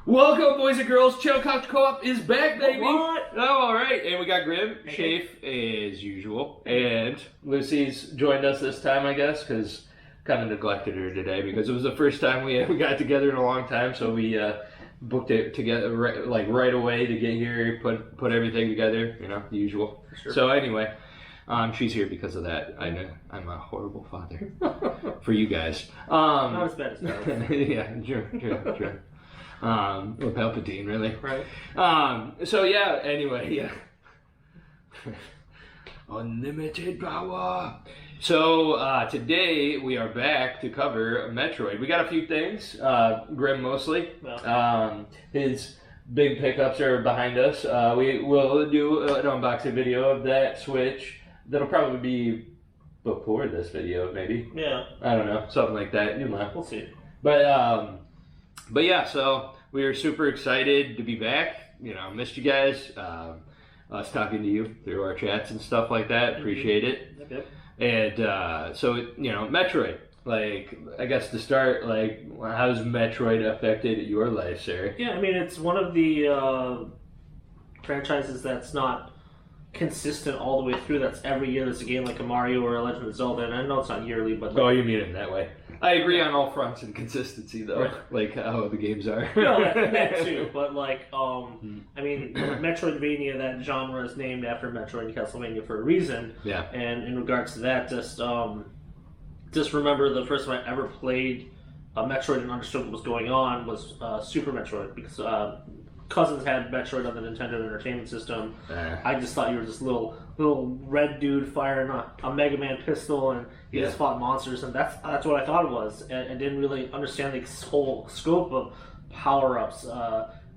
Welcome, boys and girls. Chill Couch Co-op is back, baby. What? Oh, all right. And we got Grim, Shaf, as usual. And Lucy's joined us this time, I guess, because kind of neglected her today because it was the first time we got together in a long time. So we booked it together right away to get here, put everything together, the usual. Sure. So anyway, she's here because of that. I know I'm a horrible father for you guys. Not as bad as that. Yeah, sure. Or Palpatine, really. Right. So yeah, anyway, yeah. Unlimited power. So today we are back to cover Metroid. We got a few things, Grim mostly. His big pickups are behind us. We will do an unboxing video of that Switch. That'll probably be before this video, maybe. Yeah. I don't know, something like that. We'll see. But yeah, so we are super excited to be back. Missed you guys. Us talking to you through our chats and stuff like that. Appreciate it. Yep. And so, Metroid. I guess to start, how's Metroid affected your life, sir? Yeah, I mean, it's one of the franchises that's not consistent all the way through. That's every year there's a game like a Mario or a Legend of Zelda, and I know it's not yearly, but... Oh, you mean it that way. I agree on all fronts in consistency, though. Right. How the games are. No, that too, but I mean, Metroidvania, that genre is named after Metroid and Castlevania for a reason. Yeah. And in regards to that, just remember the first time I ever played Metroid and understood what was going on was Super Metroid, because cousins had Metroid on the Nintendo Entertainment System. I just thought you were this little red dude firing a Mega Man pistol, and he just fought monsters, and that's what I thought it was, and didn't really understand the whole scope of power-ups.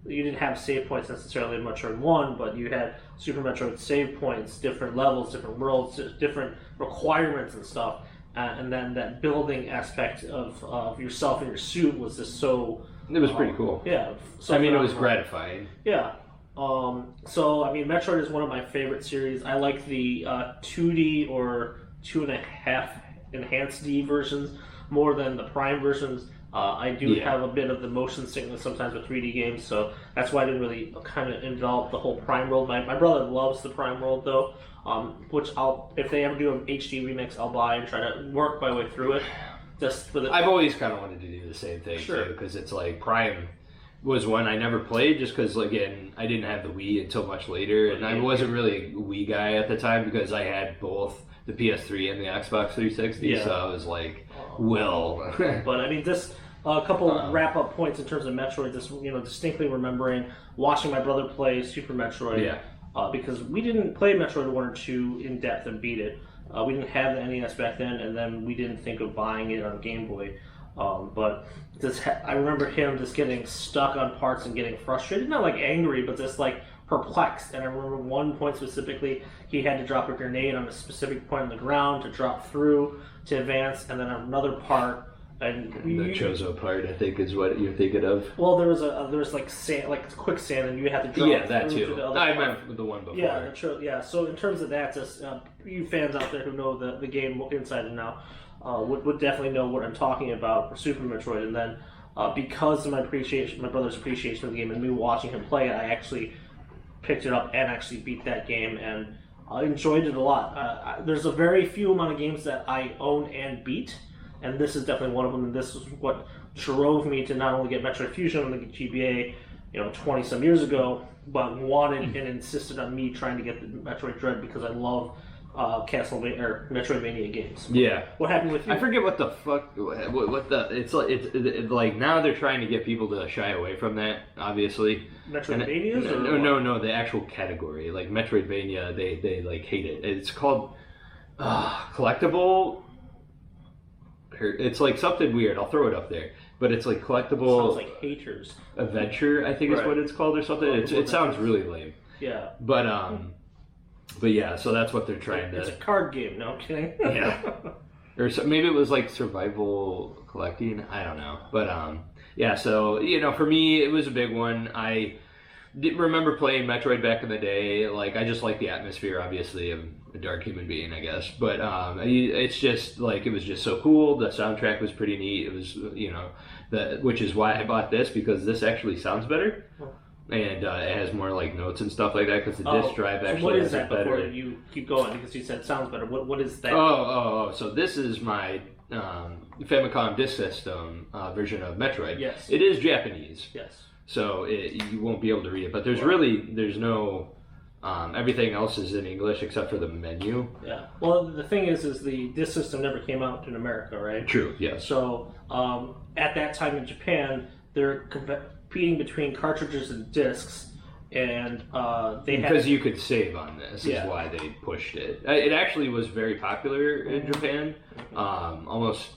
You didn't have save points necessarily in Metroid 1, but you had Super Metroid save points, different levels, different worlds, different requirements and stuff, and then that building aspect of yourself and your suit was just so... It was pretty cool. Yeah. So it was gratifying. Yeah. Metroid is one of my favorite series. I like the 2D or 2.5 enhanced D versions more than the Prime versions. I do have a bit of the motion sickness sometimes with 3D games, so that's why I didn't really kind of envelop the whole Prime world. My brother loves the Prime world, though, which if they ever do an HD remix, I'll buy and try to work my way through it. Just for I've always kind of wanted to do the same thing, too, because it's like Prime was one I never played just because, again, I didn't have the Wii until much later, and I wasn't really a Wii guy at the time because I had both the PS3 and the Xbox 360, so I was like, But, I mean, just a couple wrap-up points in terms of Metroid, just, distinctly remembering watching my brother play Super Metroid, because we didn't play Metroid 1 or 2 in depth and beat it. We didn't have the NES back then, and then we didn't think of buying it on Game Boy. But I remember him just getting stuck on parts and getting frustrated. Not angry, but just perplexed. And I remember one point specifically, he had to drop a grenade on a specific point on the ground to drop through to advance, and then another part. And the Chozo part, I think, is what you're thinking of. Well, there was sand, quicksand, and you had to drop. Yeah, that too. I meant the one before. Yeah. So in terms of that, just you fans out there who know the game inside and out would definitely know what I'm talking about for Super Metroid. And then because of my brother's appreciation of the game, and me watching him play it, I actually picked it up and actually beat that game, and I enjoyed it a lot. There's a very few amount of games that I own and beat. And this is definitely one of them, and this is what drove me to not only get Metroid Fusion on the GBA, 20-some years ago, but wanted and insisted on me trying to get the Metroid Dread because I love Castlevania or Metroidvania games. Yeah. What happened with you? I forget what the fuck. It's like now they're trying to get people to shy away from that. Obviously. Metroidvanias? No, the actual category, like Metroidvania, they hate it. It's called collectible. It's something weird. I'll throw it up there, but it's collectible. Sounds like haters. Adventure, I think is what it's called, or something. It sounds really lame. Yeah. But yeah. So that's what they're trying to. It's a card game. No, I'm kidding. Yeah. Or maybe it was survival collecting. I don't know. But yeah. So for me, it was a big one. remember playing Metroid back in the day. Like, I just like the atmosphere, obviously, of a dark human being, I guess. But it's just like it was just so cool. The soundtrack was pretty neat. It was, which is why I bought this, because this actually sounds better. And it has more like notes and stuff like that, because the disc drive actually what is has that better. before you keep going, because you said it sounds better. What is that? So this is my Famicom Disk System version of Metroid. Yes. It is Japanese. Yes. So you won't be able to read it, but there's no everything else is in English except for the menu. Yeah. Well, the thing is the disc system never came out in America, right? True. Yes. So at that time in Japan, they're competing between cartridges and discs, and because you could save on this Yeah. is why they pushed it. It actually was very popular in Japan. Almost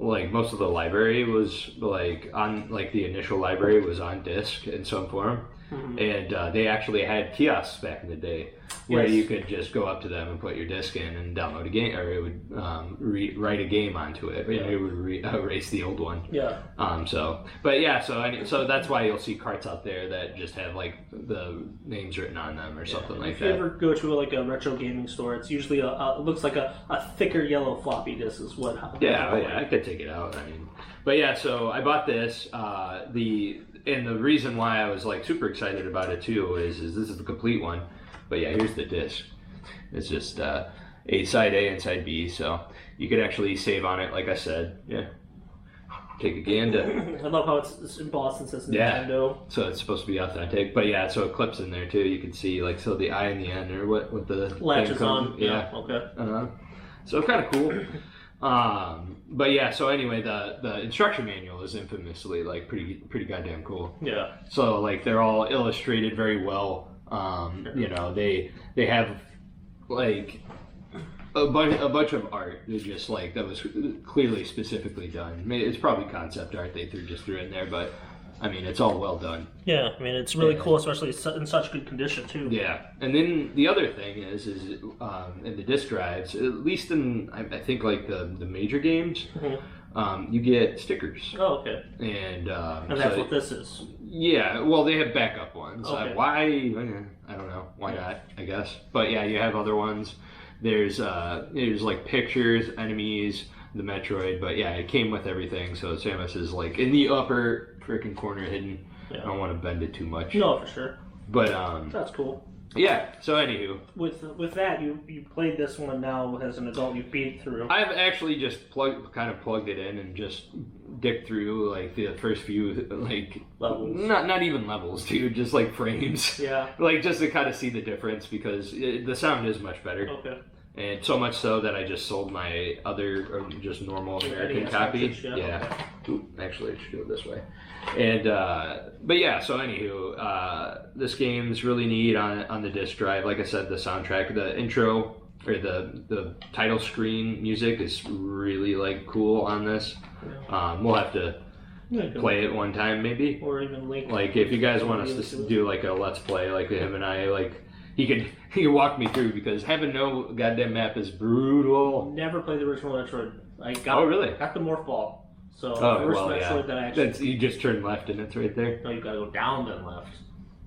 like most of the library was like on like the initial library was on disc in some form. And they actually had kiosks back in the day where Yes. you could just go up to them and put your disc in and download a game, or it would write a game onto it, and it would erase the old one. Yeah. So that's why you'll see carts out there that just have like the names written on them or something like that. If you ever go to like a retro gaming store, it's usually it looks like a thicker yellow floppy disk is what. I could take it out. But yeah, so I bought this. And the reason why I was like super excited about it too is this is the complete one. But yeah, here's the disc. It's just side A and side B, so you could actually save on it, like I said. Yeah. Take a gander. I love how it's embossed and says Nintendo. Yeah. So it's supposed to be authentic. But yeah, so it clips in there too. You can see like so the I and the N or what the latches on. Yeah. Okay. So kind of cool. But yeah, so anyway, the instruction manual is infamously like pretty goddamn cool. Yeah. So like they're all illustrated very well. They have like a bunch of art that just like that was clearly specifically done. I mean, it's probably concept art they threw in there, but I mean it's all well done. Yeah, I mean it's really cool, especially in such good condition too. Yeah, and then the other thing is in the disc drives, at least in I think like the major games, you get stickers. Oh, okay. And that's what this is. Yeah, well they have backup ones. Okay. Why? I don't know. Why not? I guess. But yeah, you have other ones. There's like pictures, enemies, the Metroid. But yeah, it came with everything. So Samus is like in the upper freaking corner hidden. Yeah. I don't want to bend it too much. No, for sure. But that's cool. Yeah. So anywho, with that, you played this one now as an adult. You beat through. I've actually just plugged it in and just dicked through like the first few like levels. Not even levels, dude. Just like frames. Yeah. Like just to kind of see the difference because the sound is much better. Okay. And so much so that I just sold my other, or just normal American copy. Yeah. Ooh, actually, I should go this way. And but yeah. So anywho, this game's really neat on the disc drive. Like I said, the soundtrack, the intro or the title screen music is really like cool on this. We'll have to play it one time maybe, or even link. Like if you guys want us to do like a let's play, like him and I like. He can walk me through because having no goddamn map is brutal. Never played the original Metroid. Really? Got the morph ball. So first Metroid that I actually. You just turn left and it's right there. No, you gotta go down then left.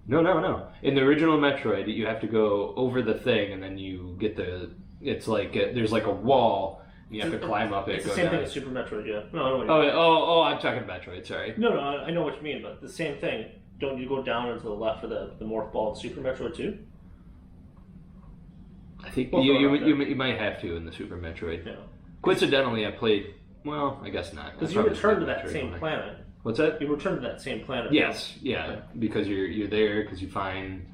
No. In the original Metroid, you have to go over the thing and then you get the. It's like there's like a wall. You have to climb up it. It's the same thing as Super Metroid, yeah. No, I know what you mean. I'm talking Metroid. Sorry. No, I know what you mean, but the same thing. Don't you go down and to the left for the morph ball in Super Metroid 2? I think you might have to in the Super Metroid. Yeah. Coincidentally, I played. Well, I guess not. Because you return to that same planet. What's that? You return to that same planet. Yes, yeah, okay. Because you're there because you find.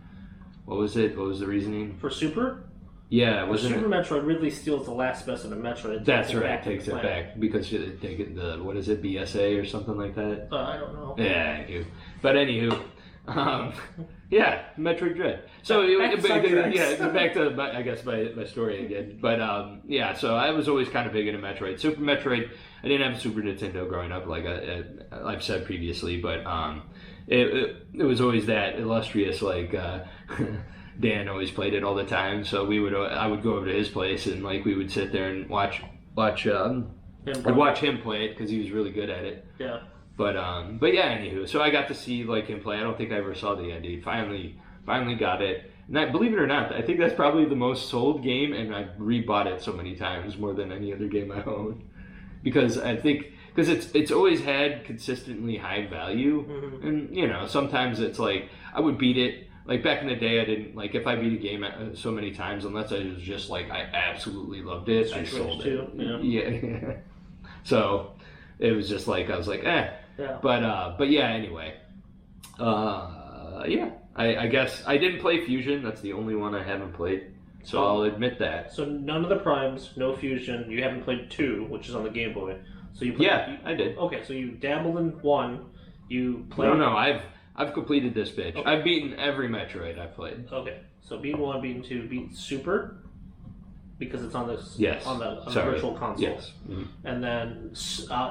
What was it? What was the reasoning for Super? Yeah, wasn't Super Metroid? Ridley steals the last specimen Metroid. That's right. Takes it back because they get the what is it BSA or something like that. I don't know. Yeah, I do. But anywho. Yeah, Metroid Dread. So back to I guess my story again. But yeah, so I was always kind of big into Metroid. Super Metroid. I didn't have a Super Nintendo growing up, like I've said previously, but it was always that illustrious like. Dan always played it all the time, so I would go over to his place and like we would sit there and watch him play it because he was really good at it. Yeah. But yeah, anywho, so I got to see like him play. I don't think I ever saw the end. He finally got it. And I, believe it or not, I think that's probably the most sold game, and I rebought it so many times, more than any other game I own, because I think it's always had consistently high value, and you know sometimes it's like I would beat it. Like back in the day, I didn't like if I beat a game so many times, unless I was just like I absolutely loved it, I sold it. Yeah. So it was just like I was like eh. Yeah. But yeah. Anyway. Yeah. I guess I didn't play Fusion. That's the only one I haven't played. So I'll admit that. So none of the Primes, no Fusion. You haven't played 2, which is on the Game Boy. So you played, I did. Okay, so you dabbled in 1. You played. No, I've completed this bitch. Okay. I've beaten every Metroid I've played. Okay, so beat 1, beat 2, beat Super, because it's on this on the virtual console. Yes. Mm-hmm. And then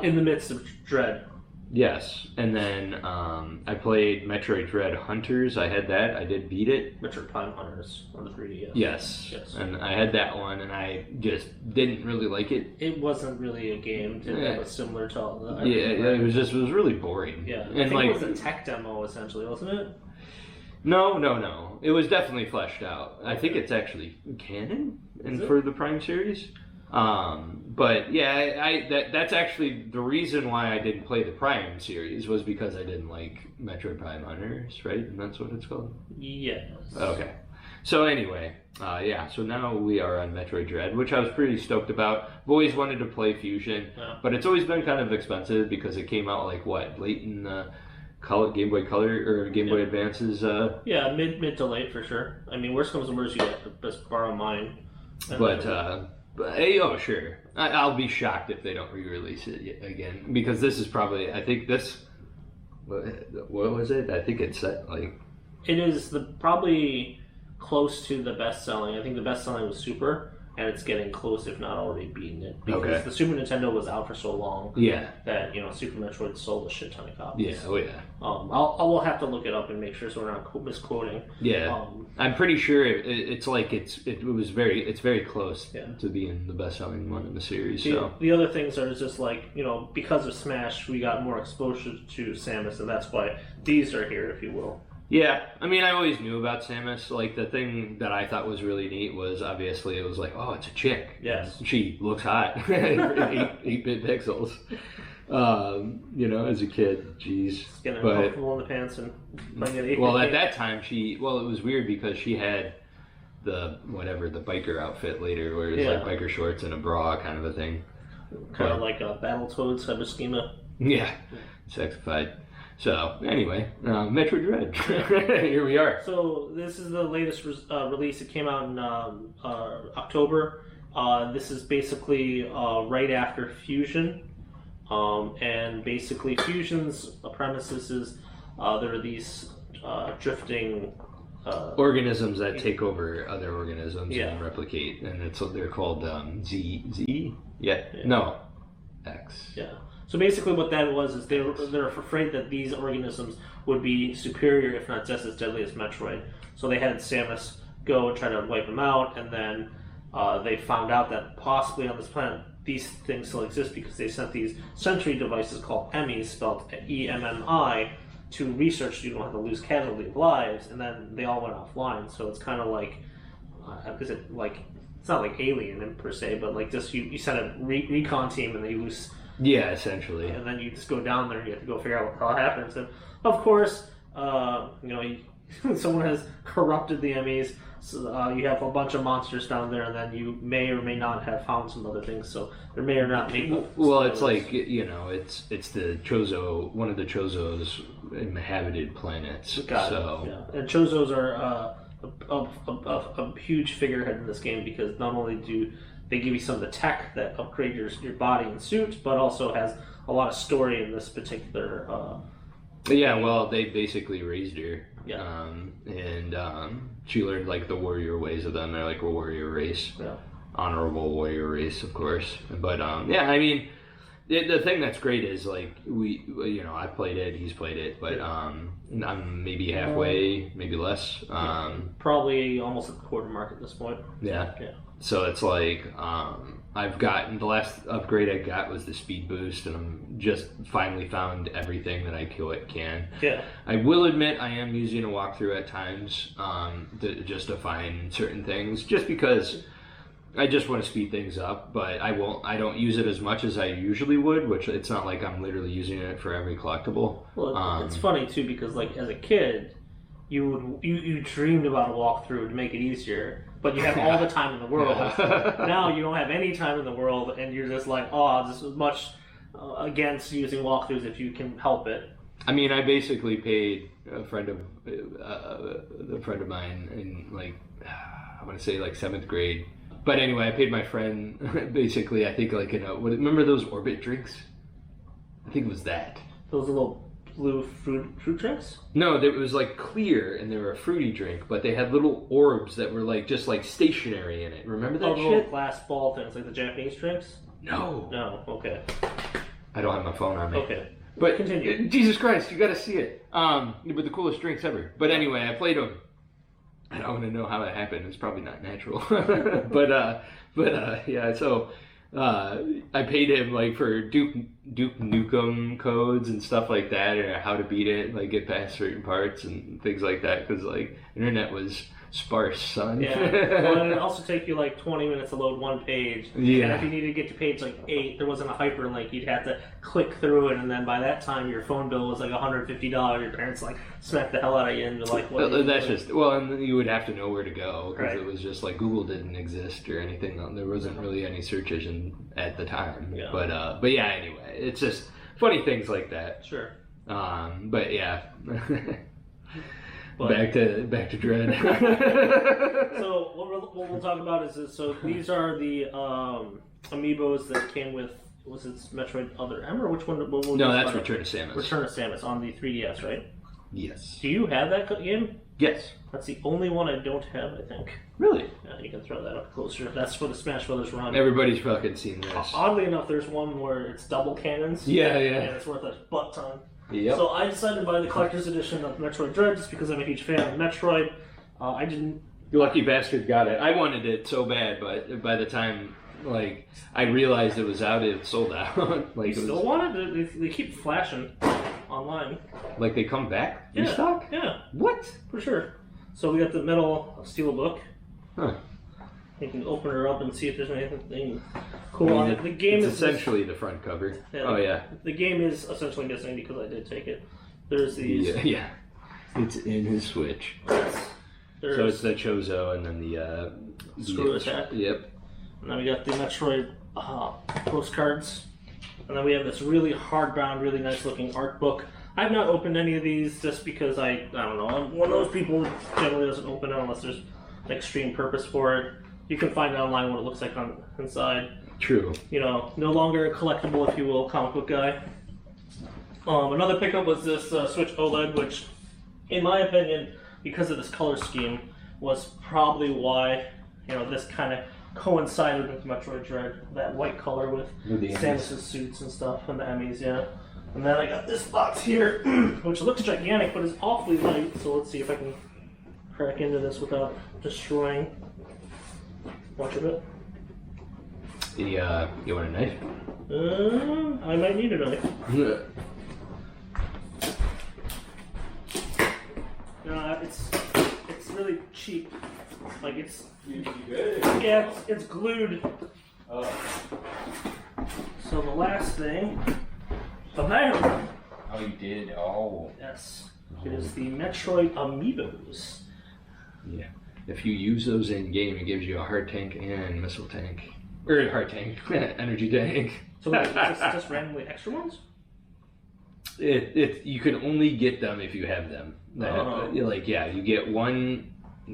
in the midst of Dread. Yes, and then I played Metroid Dread Hunters. I had that. I did beat it. Metroid Prime Hunters on the 3DS. Yes, and I had that one, and I just didn't really like it. It wasn't really a game. It was similar to all the. It was really boring. Yeah, I think it was a tech demo essentially, wasn't it? No. It was definitely fleshed out. I think it's actually canon for the Prime series. But yeah, that's actually the reason why I didn't play the Prime series was because I didn't like Metroid Prime Hunters, right? And that's what it's called? Yes. Okay. So anyway, so now we are on Metroid Dread, which I was pretty stoked about. I've always wanted to play Fusion, but it's always been kind of expensive because it came out like late in the Game Boy Color or Game Boy Advances. Yeah, mid to late for sure. I mean, worst comes to worst, you just borrow mine. Oh, sure. I'll be shocked if they don't re-release it again, because this is probably, I think this, what was it? I think it's set like... It is probably close to the best-selling. I think the best-selling was Super, and it's getting close, if not already beating it. Because the Super Nintendo was out for so long that, Super Metroid sold a shit ton of copies. Yeah, oh yeah. We'll have to look it up and make sure so we're not misquoting. Yeah, I'm pretty sure it's very close to being the best-selling one in the series. The other things are just like, because of Smash, we got more exposure to Samus, and that's why these are here, if you will. Yeah, I mean, I always knew about Samus. Like, the thing that I thought was really neat was, obviously, it was like, oh, it's a chick. Yes. She looks hot. 8-bit pixels. As a kid, jeez. Just getting uncomfortable in the pants and playing at 8-bit. Well, at that time, it was weird because she had the biker outfit later, where it's like biker shorts and a bra kind of a thing. Kind of like a Battletoads type of schema. Yeah, sexified. So, anyway, Metroid Dread. Here we are. So, this is the latest release. It came out in October. This is basically right after Fusion. And basically, Fusion's premises is there are these drifting... organisms that take over other organisms and replicate. And they're called Z? Yeah. No. X. Yeah. So basically what that was is they're afraid that these organisms would be superior, if not just as deadly as Metroid. So they had Samus go and try to wipe them out, and then they found out that possibly on this planet these things still exist because they sent these sentry devices called Emmys, spelled EMMI, to research so you don't have to lose casualty of lives, and then they all went offline. So it's kind of like, it's not like Alien per se, but like just you send a recon team and they lose... Yeah, essentially. And then you just go down there and you have to go figure out what the hell happens. And of course, someone has corrupted the Emmys. So, you have a bunch of monsters down there, and then you may or may not have found some other things. So there may or not be. Well, it's like it's the Chozo, one of the Chozo's inhabited planets. Got it. Yeah. And Chozos are a huge figurehead in this game because not only do they give you some of the tech that upgrade your body and suit, but also has a lot of story in this particular... well, they basically raised her. Yeah. And she learned, like, the warrior ways of them. They're, like, a warrior race. Yeah. Honorable warrior race, of course. But, I mean, The thing that's great is like I played it, he's played it, but I'm maybe halfway, maybe less. Probably almost at the quarter mark at this point. Yeah. So it's like I've gotten the last upgrade I got was the speed boost, and I'm just finally found everything that I can. Yeah. I will admit I am using a walkthrough at times just to find certain things, just because I just want to speed things up, but I don't use it as much as I usually would, which it's not like I'm literally using it for every collectible. Well, it's funny too because like as a kid, you dreamed about a walkthrough to make it easier, but you have all the time in the world. Now you don't have any time in the world, and you're just like, oh, this is much against using walkthroughs if you can help it. I mean, I basically paid a friend of mine in like I want to say like 7th grade. But anyway, I paid my friend basically. I think like remember those Orbit drinks? I think it was that. Those little blue fruit drinks? No, it was like clear and they were a fruity drink, but they had little orbs that were like just like stationary in it. Remember that shit? Little glass ball things like the Japanese drinks? No. No. Okay. I don't have my phone on me. Okay. But continue. Jesus Christ, you got to see it. But the coolest drinks ever. But anyway, I played them. I don't want to know how that happened. It's probably not natural. but yeah. So I paid him like for Duke Nukem codes and stuff like that, and how to beat it, like get past certain parts and things like that. Because like internet was sparse, son. Yeah. Well, and it also take you like 20 minutes to load one page. Yeah. And if you needed to get to page like 8, there wasn't a hyperlink. You'd have to click through it, and then by that time your phone bill was like $150. Your parents like smacked the hell out of you, and you're like, what? And you would have to know where to go because Right. It was just like Google didn't exist or anything. There wasn't really any search engine at the time. Yeah. But yeah. Anyway, it's just funny things like that. Sure. But yeah. But, back to Dread. So what we'll talk about is this. So these are the amiibos that came with. Was it Metroid Other M or which one? No, that's Return of Samus. Return of Samus on the 3DS, right? Yes. Do you have that game? Yes. That's the only one I don't have, I think. Really? Yeah, you can throw that up closer. That's for the Smash Brothers run. Everybody's fucking seen this. Oddly enough, there's one where it's double cannons. Yeah. And it's worth a butt ton. Yep. So I decided to buy the collector's edition of Metroid Dread just because I'm a huge fan of Metroid. I didn't. You lucky bastard got it. I wanted it so bad, but by the time like I realized it was out, it sold out. Like You still want it? They keep flashing online. Like they come back? Yeah. Restock? Yeah. What? For sure. So we got the metal steel book. Huh. You can open her up and see if there's anything cool on it. The game it's is essentially the front cover. Yeah, oh yeah. The game is essentially missing because I did take it. There's these. Yeah. It's in his Switch. There's So it's the Chozo and then the Screw Attack. Yep. And then we got the Metroid postcards. And then we have this really hardbound, really nice looking art book. I've not opened any of these just because I don't know. I'm one of those people who generally doesn't open it unless there's an extreme purpose for it. You can find online what it looks like on inside. True. You know, no longer a collectible, if you will, comic book guy. Another pickup was this Switch OLED, which, in my opinion, because of this color scheme, was probably why this kind of coincided with Metroid Dread. That white color with Samus's suits and stuff, and the Emmys, yeah. And then I got this box here, which looks gigantic, but is awfully light. So let's see if I can crack into this without destroying much of it. You want a knife? I might need a knife. It's really cheap. Like it's glued. Oh. So the last thing, bam! Oh, you did? Oh. Yes, it is the Metroid Amiibos. Yeah. If you use those in game, it gives you a heart tank and missile tank. Or heart tank, energy tank. So it's just randomly extra ones? You can only get them if you have them. You get one.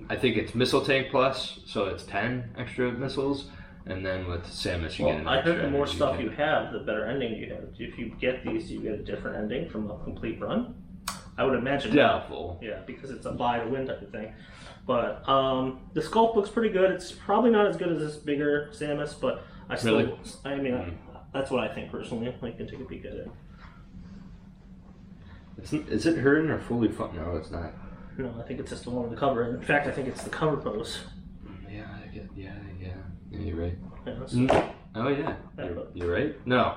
I think it's missile tank plus, so it's 10 extra missiles, and then with Samus you get an extra. I heard the more stuff tank. you have, the better ending you have. If you get these, you get a different ending from the complete run. I would imagine. Doubtful. Yeah, because it's a buy to win type of thing. But the sculpt looks pretty good. It's probably not as good as this bigger Samus, but I still. Really? I mean, That's what I think personally. You can take a peek at it. Is it her in her fully fun? No, it's not. No, I think it's just the one on the cover. In fact, I think it's the cover pose. Yeah, you're right. Yeah, so oh yeah, you're right. No.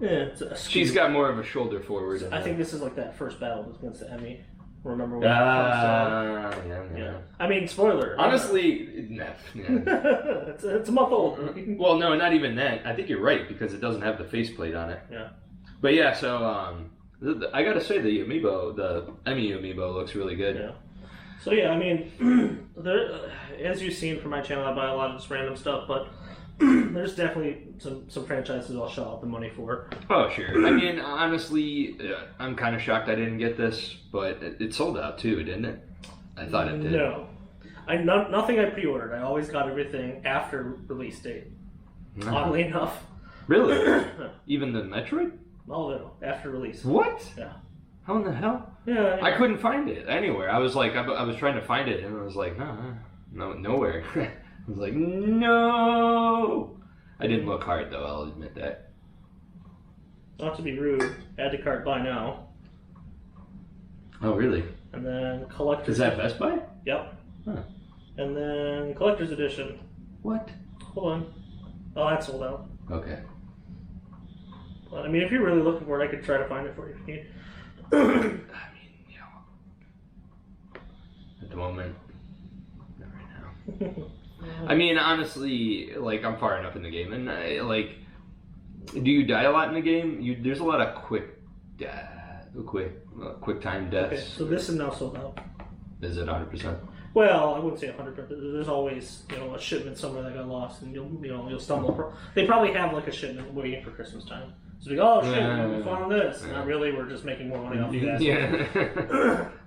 Yeah, she's got more of a shoulder forward. I think this is like that first battle against the Emmy. Remember when yeah. I mean, spoiler. Honestly, no. Yeah. it's a month old. Well, no, not even that. I think you're right because it doesn't have the faceplate on it. Yeah. But yeah, so I gotta say the amiibo, the Emmy amiibo looks really good. Yeah. So yeah, I mean, as you've seen from my channel, I buy a lot of just random stuff, but there's definitely some franchises I'll shell out the money for. Oh, sure. I mean, honestly, I'm kind of shocked I didn't get this, but it sold out too, didn't it? I thought it did. No. Nothing I pre-ordered. I always got everything after release date. No. Oddly enough. Really? Even the Metroid? Oh, no. After release. What? Yeah. How in the hell? Yeah. I couldn't find it anywhere. I was like, I was trying to find it, and I was like, no, nowhere. I was like, no. I didn't look hard though. I'll admit that. Not to be rude, add to cart buy now. Oh really? And then collector's. Is that Best Buy? Yep. Huh. And then collector's edition. What? Hold on. Oh, that's sold out. Okay. But I mean, if you're really looking for it, I could try to find it for you if you need. I mean, at the moment, not right now. I mean, honestly, like, I'm far enough in the game, and do you die a lot in the game? There's a lot of quick time deaths. Okay, so this is now sold out. Is it 100%? Well, I wouldn't say 100%. There's always, a shipment somewhere that got lost, and you'll stumble. They probably have like a shipment waiting for Christmas time. So oh shit, we found this. Not really. We're just making more money off of that. Yeah,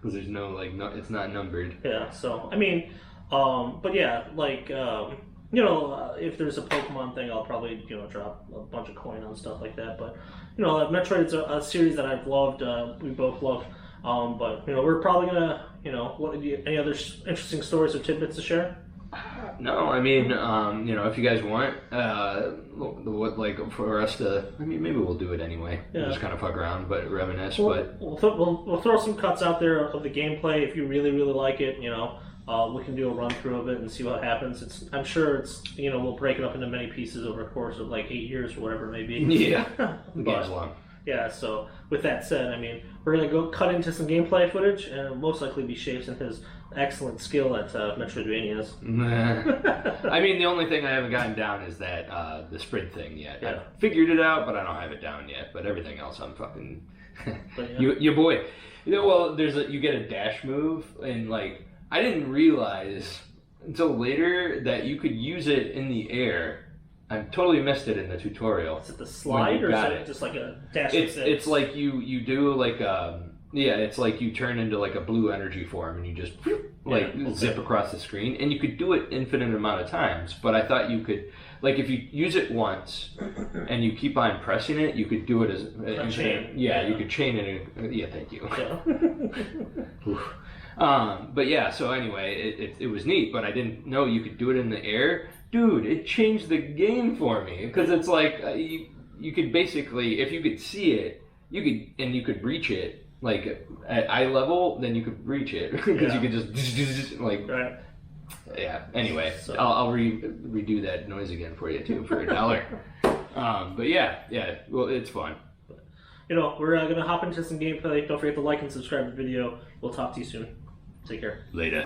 because there's it's not numbered. Yeah. So I mean. But yeah, if there's a Pokemon thing, I'll probably, drop a bunch of coin on stuff like that. But, Metroid's a series that I've loved, we both love. But, we're probably gonna, any other interesting stories or tidbits to share? No, I mean, if you guys want, for us to, I mean, maybe we'll do it anyway. Yeah. Just kind of fuck around, but reminisce. We'll throw some cuts out there of the gameplay if you really, really like it, we can do a run through of it and see what happens. I'm sure we'll break it up into many pieces over a course of 8 years or whatever it may be. Yeah, the game's long. Yeah, so with that said, I mean, we're going to go cut into some gameplay footage, and it'll most likely be Shaf's and his excellent skill at Metroidvanias. I mean, the only thing I haven't gotten down is that the sprint thing yet. Yeah. I figured it out, but I don't have it down yet. But everything else, I'm fucking... But, your boy. You get a dash move, and I didn't realize until later that you could use it in the air. I totally missed it in the tutorial. Is it the slide or is it just like a dash? It's like you do it's like you turn into a blue energy form and you just zip across the screen, and you could do it infinite amount of times. But I thought you could, if you use it once and you keep on pressing it, you could do it as a chain. Yeah, you could chain it. Yeah, thank you. Yeah. But yeah, so anyway, it was neat, but I didn't know you could do it in the air. Dude, it changed the game for me, because it's you could basically, if you could see it, you could reach it, at eye level, then you could reach it, because you could just, right. Yeah, anyway, so. I'll redo that noise again for you, too, for $1. But yeah, well, it's fun. We're going to hop into some gameplay. Don't forget to like and subscribe to the video. We'll talk to you soon. Take care. Later.